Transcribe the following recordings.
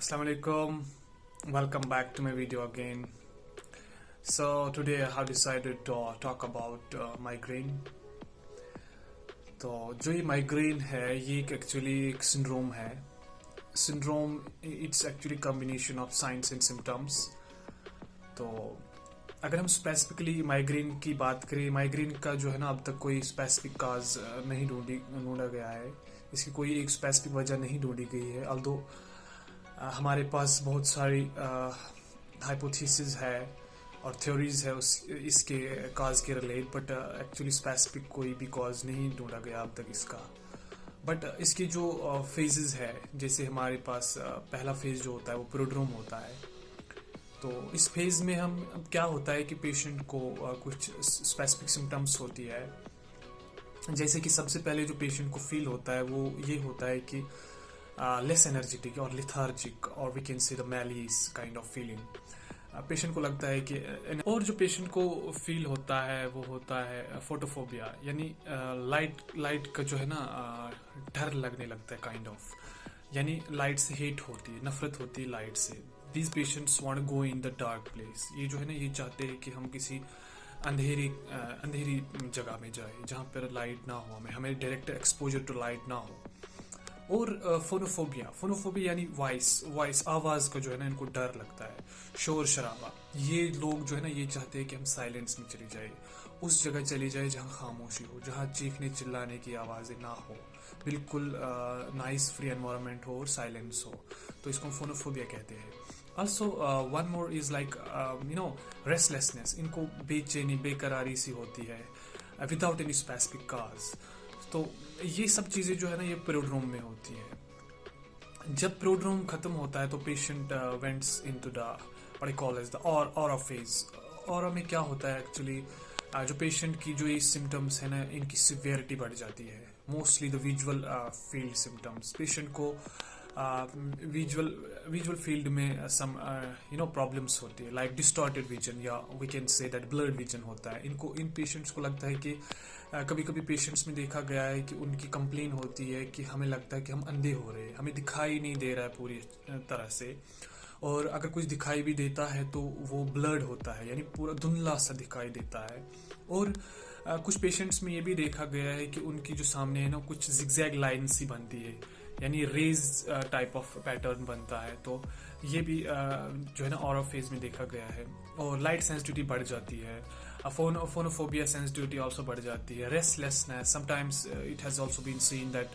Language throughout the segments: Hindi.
Assalamu alaikum. Welcome back to my video again. So today I have decided to talk about migraine. तो जो ये माइग्रेन है ये एक्चुअली एक सिंड्रोम है. Syndrome it's actually combination of science and symptoms. तो अगर हम स्पेसिफिकली माइग्रेन की बात करें, माइग्रेन का जो है ना अब तक कोई स्पेसिफिक काज नहीं ढूंढा गया है. इसकी कोई एक स्पेसिफिक वजह नहीं ढूंढी गई है. ऑल्दो हमारे पास बहुत सारी हाइपोथेसिस है और थ्योरीज है इसके काज के रिलेट, बट एक्चुअली स्पेसिफिक कोई भी कॉज नहीं ढूंढा गया अब तक इसका. बट इसकी जो फेजेस है, जैसे हमारे पास पहला फेज जो होता है वो प्रोड्रोम होता है. तो इस फेज में हम क्या होता है कि पेशेंट को कुछ स्पेसिफिक सिम्टम्स होती है. जैसे कि सबसे पहले जो पेशेंट को फील होता है वो ये होता है कि लेस एनर्जेटिक और लिथार्जिक, और we can say the malaise kind of feeling. Patient को लगता है कि, और जो पेशेंट को फील होता है वो होता है फोटोफोबिया, यानी लाइट का जो है ना डर लगने लगता है काइंड ऑफ, यानी लाइट से हेट होती है, नफरत होती है लाइट से. These patients want go in the dark place. ये जो है ना ये चाहते हैं कि हम किसी अंधेरी जगह में जाए जहाँ पर लाइट ना हो, हमें डायरेक्ट एक्सपोजर टू लाइट ना हो. और फोनोफोबिया यानी वॉइस आवाज का जो है ना इनको डर लगता है, शोर शराबा. ये लोग जो है ना ये चाहते हैं कि हम साइलेंस में चली जाए, उस जगह चली जाए जहाँ खामोशी हो, जहाँ चीखने चिल्लाने की आवाजें ना हो, बिल्कुल नाइस फ्री एनवायरनमेंट हो और साइलेंस हो. तो इसको फोनोफोबिया कहते हैं. Also one more is like restlessness. इनको बेचैनी बेकरारी सी होती है विदाउट एनी स्पेसिफिक काज. तो ये सब चीजें जो है ना ये प्रोड्रोम में होती है. जब प्रोड्रोम खत्म होता है तो patient wents into the what I call as the aura phase. Aura में क्या होता है एक्चुअली, जो पेशेंट की जो ये सिम्टम्स है ना इनकी सिवियरिटी बढ़ जाती है. Mostly the visual field symptoms. Patient को विजुअल फील्ड में सम प्रॉब्लम्स होती है, लाइक डिस्टॉर्टेड विजन, या we can say that blurred vision होता है. इन पेशेंट्स को लगता है कि कभी कभी पेशेंट्स में देखा गया है कि उनकी कंप्लेन होती है कि हमें लगता है कि हम अंधे हो रहे हैं, हमें दिखाई नहीं दे रहा है पूरी तरह से, और अगर कुछ दिखाई भी देता है तो वो ब्लर्ड होता है, यानी पूरा धुंधला सा दिखाई देता है. और कुछ पेशेंट्स में ये भी देखा गया है कि उनकी जो सामने है ना कुछ जिगजैग लाइन सी बनती है, यानी रेज टाइप ऑफ पैटर्न बनता है. तो ये भी जो है ना ऑरा फेज में देखा गया है. और लाइट सेंसिटिविटी बढ़ जाती है. फोनोफोबिया सेंसिटिविटी ऑल्सो बढ़ जाती है. Restlessness, sometimes it has also been seen that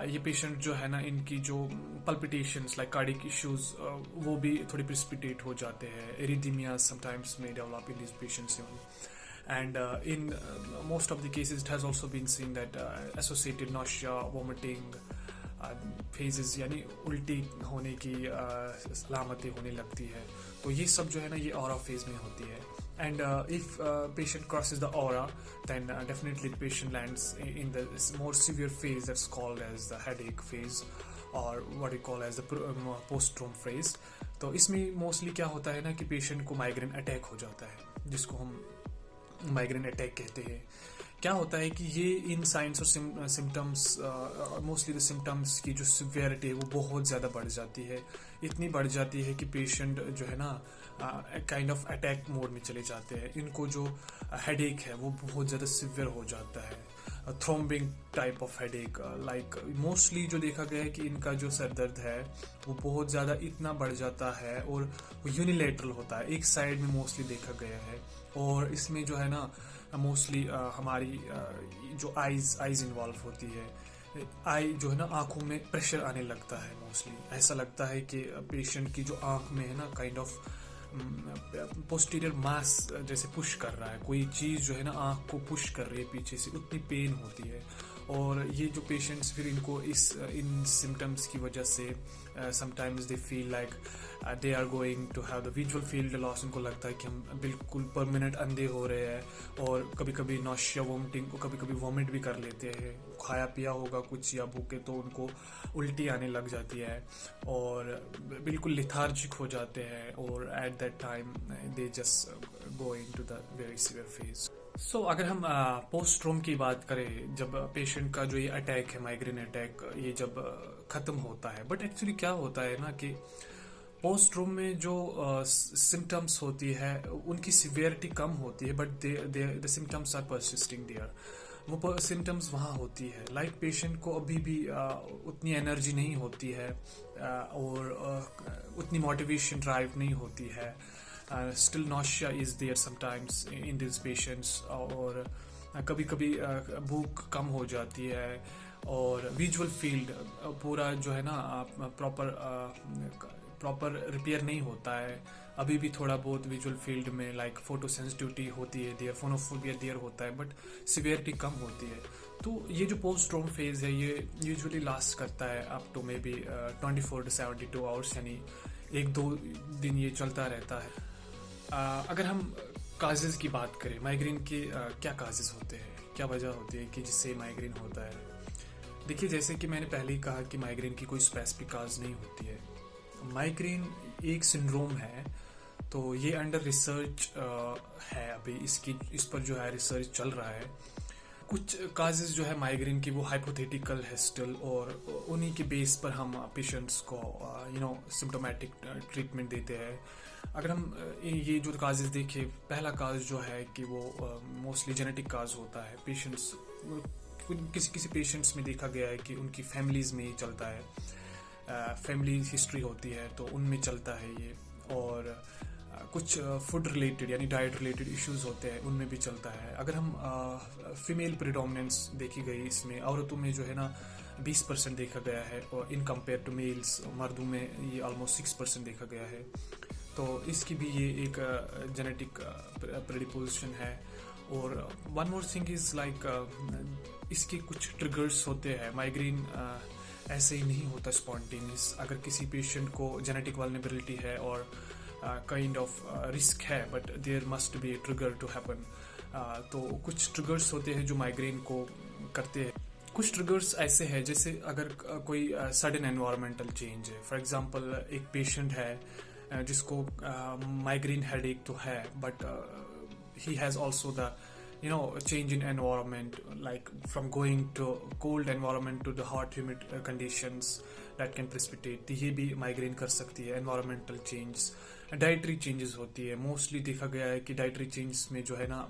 ये पेशेंट जो है ना इनकी जो पल्पिटेशंस लाइक कार्डियक इश्यूज वो भी थोड़ी प्रिसिपिटेट हो जाते हैं. एरिथमिया समटाइम्स में develop in this patients. And in most of the cases it has also been seen that associated nausea, vomiting phases, यानी उल्टी होने की अलामतें होने लगती है. तो ये सब जो है ना ये ऑरा फेज में होती है. And if patient crosses the aura, then definitely the patient lands in the more severe phase that's called as the headache phase, or what we call as the post-drome phase. तो इसमें मोस्टली क्या होता है ना कि पेशेंट को माइग्रेन अटैक हो जाता है, जिसको हम माइग्रेन अटैक कहते हैं. क्या होता है कि ये इन साइंस और सिम्टम्स, मोस्टली द सिम्टम्स की जो सिवियरिटी है वो बहुत ज़्यादा बढ़ जाती है. इतनी बढ़ जाती है कि पेशेंट जो है ना काइंड ऑफ अटैक मोड में चले जाते हैं. इनको जो हेडेक है वो बहुत ज़्यादा सिवियर हो जाता है. Throbbing type of headache, like mostly जो देखा गया है कि इनका जो सर दर्द है वो बहुत ज़्यादा इतना बढ़ जाता है, और वो यूनिलेटरल होता है, एक साइड में मोस्टली देखा गया है. और इसमें जो है ना मोस्टली हमारी जो आईज इन्वॉल्व होती है. आई जो है ना आंखों में प्रेशर आने लगता है. मोस्टली ऐसा लगता है कि पेशेंट की जो आंख में है ना काइंड ऑफ पोस्टीरियर मास जैसे पुश कर रहा है, कोई चीज़ जो है ना आंख को पुश कर रही है पीछे से, उतनी पेन होती है. और ये जो पेशेंट्स फिर इनको इन सिम्टम्स की वजह से sometimes they feel like they are going to have the visual field loss. उनको लगता है कि हम बिल्कुल परमानेंट अंधे हो रहे हैं. और कभी कभी नॉशिया, वोमिटिंग, को कभी कभी वॉमिट भी कर लेते हैं. खाया पिया होगा कुछ या भूखे तो उनको उल्टी आने लग जाती है, और बिल्कुल लिथार्जिक हो जाते हैं. और at that time they just go into the very severe phase. अगर हम पोस्ट ट्रोम की बात करें, जब पेशेंट का जो ये अटैक है, माइग्रेन अटैक, ये जब खत्म होता है, बट एक्चुअली क्या होता है ना कि पोस्ट ट्रोम में जो सिम्टम्स होती है उनकी सिवियरिटी कम होती है, but the symptoms are persisting there. वो सिम्टम्स वहाँ होती है, लाइक पेशेंट को अभी भी उतनी एनर्जी नहीं होती है, और उतनी मोटिवेशन ड्राइव नहीं होती है। Still nausea is there sometimes in this patients, और कभी कभी भूख कम हो जाती है, और विजुअल फील्ड पूरा जो है ना प्रॉपर रिपेयर नहीं होता है। अभी भी थोड़ा बहुत विजुअल फील्ड में लाइक फोटो सेंसिटिविटी होती है देयर, फोनोफोबिया देयर होता है, बट सिवियरिटी कम होती है। तो ये जो पोस्ट ट्रॉमा फेज है ये यूजुअली लास्ट करता है up to may be 24 to 72 hours, यानी 1-2 दिन ये चलता रहता है। अगर हम काजेज की बात करें, माइग्रेन के क्या काजेज होते हैं, क्या वजह होती है कि जिससे माइग्रेन होता है। देखिए, जैसे कि मैंने पहले ही कहा कि माइग्रेन की कोई स्पेसिफिक काज नहीं होती है। माइग्रेन एक सिंड्रोम है, तो ये अंडर रिसर्च है, अभी इस पर जो है रिसर्च चल रहा है। कुछ काजेज जो है माइग्रेन की वो हाइपोथेटिकल है स्टिल, और उन्हीं के बेस पर हम पेशेंट्स को सिम्टोमेटिक ट्रीटमेंट देते हैं। अगर हम ये जो काजेज देखें, पहला काज जो है कि वो मोस्टली जेनेटिक काज होता है। पेशेंट्स किसी किसी पेशेंट्स में देखा गया है कि उनकी फैमिलीज में ये चलता है, फैमिली हिस्ट्री होती है तो उनमें चलता है ये, और कुछ फूड रिलेटेड यानी डाइट रिलेटेड इश्यूज होते हैं उनमें भी चलता है। अगर हम फीमेल प्रिडोमिनेंस देखी गई, इसमें औरतों में जो है ना 20% देखा गया है, और इन कंपेयर टू मेल्स मर्दों में ये ऑलमोस्ट 6% देखा गया है। तो इसकी भी ये एक जेनेटिक प्रेडिपोजिशन है। और one more thing is like इसके कुछ ट्रिगर्स होते हैं। माइग्रेन ऐसे ही नहीं होता स्पॉन्टेनियस। अगर किसी पेशेंट को जेनेटिक वल्नरेबिलिटी है और काइंड ऑफ रिस्क है, but there must be a trigger to happen. तो कुछ ट्रिगर्स होते हैं जो माइग्रेन को करते हैं। कुछ ट्रिगर्स ऐसे हैं जैसे अगर कोई सडन एनवायरमेंटल चेंज है। फॉर एग्जांपल, एक पेशेंट है जिसको माइग्रेन हेडेक तो है, but he has also the change in environment, like from going to cold environment to the hot humid conditions that can precipitate, तो ये भी माइग्रेन कर सकती है। environmental changes, डाइटरी चेंजेस होती है। मोस्टली देखा गया है कि डाइटरी चेंजेस में जो है ना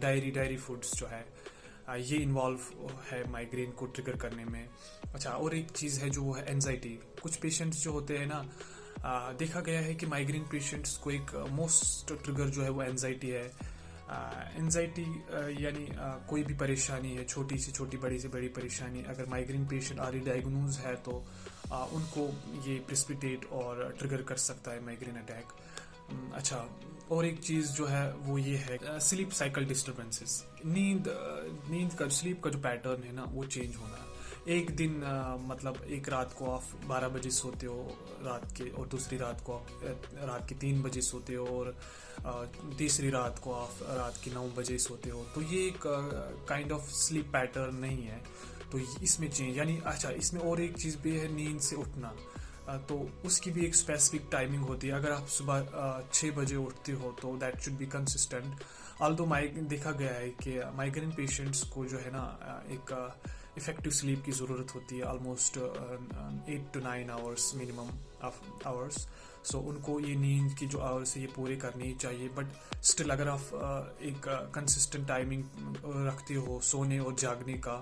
डायरी फूड्स जो है ये इन्वॉल्व है माइग्रेन को ट्रिगर करने में। अच्छा, और एक चीज़ है जो है एंजाइटी। कुछ पेशेंट्स जो होते हैं ना, देखा गया है कि माइग्रेन पेशेंट्स को एक मोस्ट ट्रिगर जो है वो एंजाइटी है। एंजाइटी यानी कोई भी परेशानी है, छोटी से छोटी, बड़ी से बड़ी परेशानी, अगर माइग्रेन पेशेंट ऑलरेडी डायग्नोज है तो उनको ये प्रेसिपिटेट और ट्रिगर कर सकता है माइग्रेन अटैक। अच्छा, और एक चीज़ जो है वो ये है स्लीप साइकिल डिस्टर्बेंसेस। नींद का स्लीप का जो पैटर्न है ना वो चेंज होना। एक दिन मतलब एक रात को आप 12 बजे सोते हो रात के, और दूसरी रात को आप रात के 3 बजे सोते हो, और तीसरी रात को आप रात के 9 बजे सोते हो। तो ये एक काइंड ऑफ स्लीप पैटर्न नहीं है, तो इसमें चेंज यानी। अच्छा, इसमें और एक चीज़ भी है, नींद से उठना। तो उसकी भी एक स्पेसिफिक टाइमिंग होती है। अगर आप सुबह 6 बजे उठते हो तो that should be consistent. Although देखा गया है कि माइग्रेन पेशेंट्स को जो है ना एक इफेक्टिव स्लीप की ज़रूरत होती है, almost 8 to 9 hours minimum hours. So उनको ये नींद की जो आवर्स है ये पूरे करनी चाहिए। बट स्टिल अगर आप एक कंसिस्टेंट टाइमिंग रखते हो सोने और जागने का,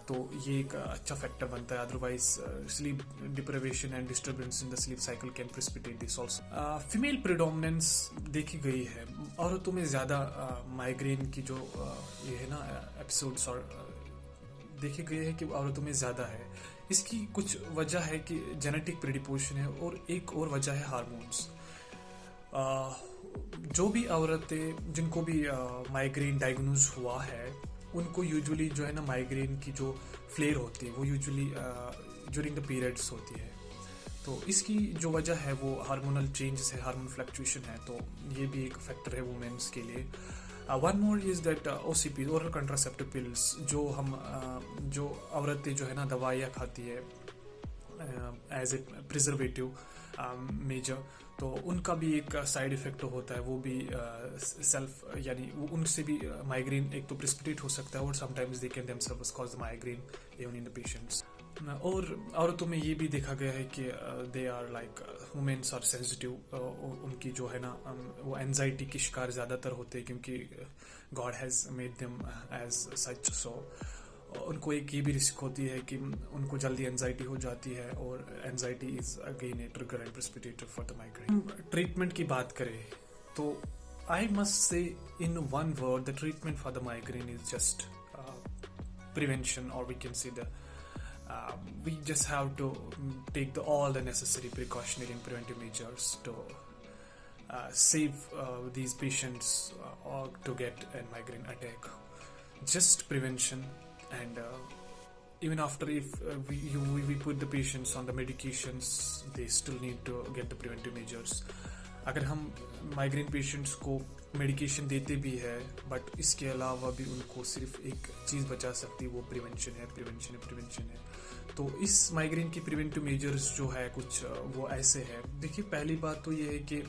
तो ये एक अच्छा फैक्टर बनता है। Otherwise sleep deprivation and disturbance in the sleep cycle can precipitate this also. Female predominance देखी गई है, औरतों में ज़्यादा माइग्रेन की जो ये है ना एपिसोड्स और देखे गए हैं कि औरतों में ज़्यादा है। इसकी कुछ वजह है कि जेनेटिक प्रेडिपोजिशन है, और एक और वजह है हार्मोन्स। जो भी औरतें जिनको भी माइग्रेन डायग्नोज हुआ है उनको यूजुअली जो है ना माइग्रेन की जो फ्लेयर होती है वो यूजुअली ड्यूरिंग द पीरियड्स होती है। तो इसकी जो वजह है वो हार्मोनल चेंजेस है, हार्मोन फ्लक्चुएशन है। तो ये भी एक फैक्टर है वुमेन्स के लिए। One more is that OCP, oral contraceptive pills, जो हम जो औरतें जो है ना दवाइयाँ खाती है एज ए प्रिजर्वेटिव मेजर, तो उनका भी एक साइड इफेक्ट होता है, वो भी सेल्फ यानी उनसे भी माइग्रेन एक तो प्रेसिपिटेट हो सकता है और sometimes they can themselves cause the migraine even in the patients. और औरतों में ये भी देखा गया है कि they are like womens are sensitive, उनकी जो है ना वो एंजाइटी के शिकार ज़्यादातर होते हैं क्योंकि God has made them as such. So उनको एक ये भी रिस्क होती है कि उनको जल्दी एंजाइटी हो जाती है और anxiety is again A trigger and precipitator for the migraine. Treatment की बात करें तो I must say in one word the treatment for the migraine is just prevention, or we can say we just have to take all the necessary precautionary and preventive measures to save these patients or to get a migraine attack. Just prevention, and even after if we put the patients on the medications, they still need to get the preventive measures. अगर हम माइग्रेन पेशेंट्स को मेडिकेशन देते भी है बट इसके अलावा भी उनको सिर्फ एक चीज़ बचा सकती है, वो प्रिवेंशन है। तो इस माइग्रेन की प्रिवेंटिव मेजर्स जो है कुछ वो ऐसे है। देखिए, पहली बात तो ये है कि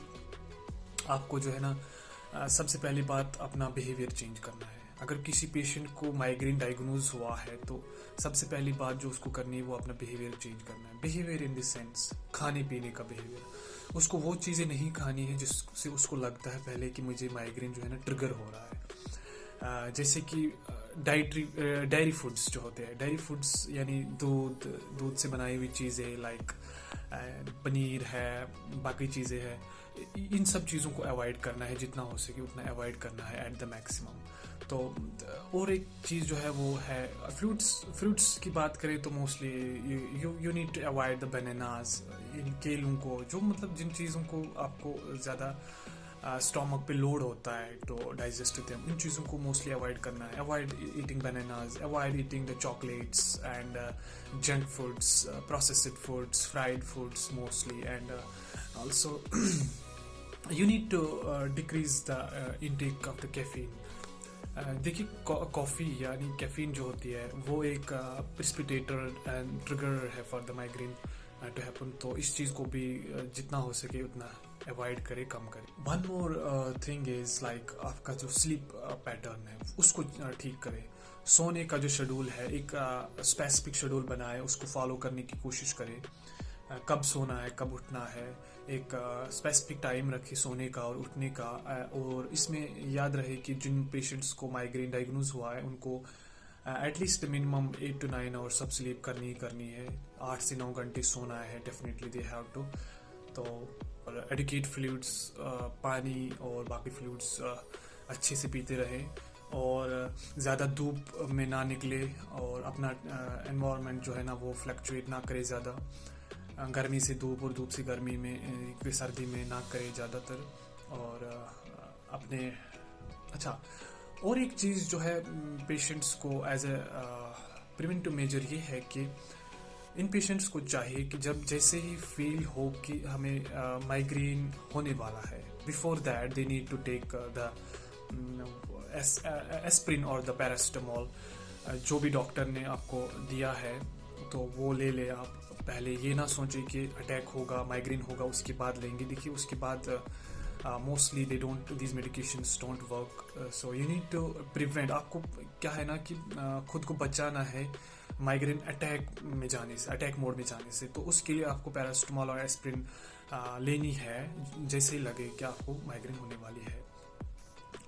आपको जो है ना सबसे पहली बात अपना बिहेवियर चेंज करना है। अगर किसी पेशेंट को माइग्रेन डायग्नोज हुआ है तो सबसे पहली बात जो उसको करनी है वो अपना बिहेवियर चेंज करना है। बिहेवियर इन द सेंस खाने पीने का बिहेवियर, उसको वो चीज़ें नहीं खानी है जिससे उसको लगता है पहले कि मुझे माइग्रेन जो है ना ट्रिगर हो रहा है। जैसे कि डायरी फूड्स जो होते हैं, डायरी फूड्स यानी दूध से बनाई हुई चीज़ें लाइक पनीर है, बाकी चीज़ें हैं, इन सब चीज़ों को अवॉइड करना है, जितना हो सके उतना अवॉइड करना है एट द मैक्सिमम। तो और एक चीज़ जो है वो है फ्रूट्स की बात करें तो mostly you need to avoid the bananas, इन केलों को, जो मतलब जिन चीज़ों को आपको ज़्यादा स्टोमक पे लोड होता है तो डाइजेस्ट होते हैं, इन चीज़ों को मोस्टली अवॉइड करना है। Avoid eating bananas, avoid eating the chocolates and junk foods, processed foods, fried foods mostly, and also you need to decrease the intake of the caffeine. देखिए, कॉफ़ी यानी कैफीन जो होती है वो एक प्रेसिपिटेटर एंड ट्रिगर है for the migraine to happen. तो इस चीज़ को भी जितना हो सके उतना अवॉइड करें, कम करें। One more thing is like आपका जो स्लीप पैटर्न है उसको ठीक करें। सोने का जो शेड्यूल है एक स्पेसिफिक शेड्यूल बनाए, उसको फॉलो करने की कोशिश करें। कब सोना है, कब उठना है, एक स्पेसिफिक टाइम रखें सोने का और उठने का। और इसमें याद रहे कि जिन पेशेंट्स को माइग्रेन डायग्नोज हुआ है उनको एटलीस्ट मिनिमम 8 to 9 आवर्स सब स्लीप करनी है, 8 से 9 घंटे सोना है डेफिनेटली दे हैव टू। तो एडिकेट फ्लूइड्स, पानी और बाकी फ्लूइड्स अच्छे से पीते रहें और ज़्यादा धूप में ना निकले और अपना एनवायरनमेंट जो है ना वो फ्लक्चुएट ना करे ज़्यादा। गर्मी से धूप और धूप से गर्मी में सर्दी में ना करे ज़्यादातर। और अपने और एक चीज़ जो है पेशेंट्स को एज ए प्रिवेंटिव मेजर ये है कि इन पेशेंट्स को चाहिए कि जब जैसे ही फील हो कि हमें माइग्रेन होने वाला है, before that they need to take the aspirin और द पैरासिटामोल, जो भी डॉक्टर ने आपको दिया है तो वो ले ले आप। पहले ये ना सोचें कि अटैक होगा, माइग्रेन होगा उसके बाद लेंगे। देखिए, उसके बाद mostly these medications don't work, so you need to prevent। आपको क्या है ना कि खुद को बचाना है माइग्रेन अटैक में जाने से, अटैक मोड में जाने से। तो उसके लिए आपको पैरासिटामोल और एस्प्रिन लेनी है जैसे ही लगे कि आपको माइग्रेन होने वाली है।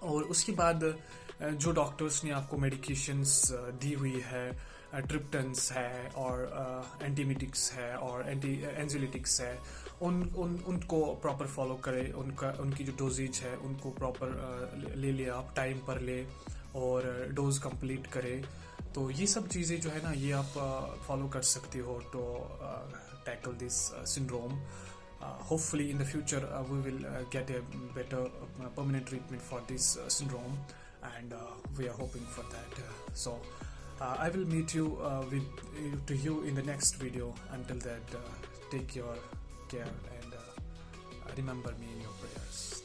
और उसके बाद जो डॉक्टर्स ने आपको मेडिकेशंस दी हुई है, ट्रिप्टन्स है और एंटीमिटिक्स है और एंजियोलिटिक्स है, उनको प्रॉपर फॉलो करें। उनकी जो डोजेज है उनको प्रॉपर ले आप, टाइम पर ले और डोज कंप्लीट करें। तो ये सब चीज़ें जो है ना ये आप फॉलो कर सकते हो to tackle this syndrome. Hopefully in the future we will get a better permanent treatment for this syndrome, and we are hoping for that. So I will meet you to you in the next video. Until that, take your care and remember me in your prayers.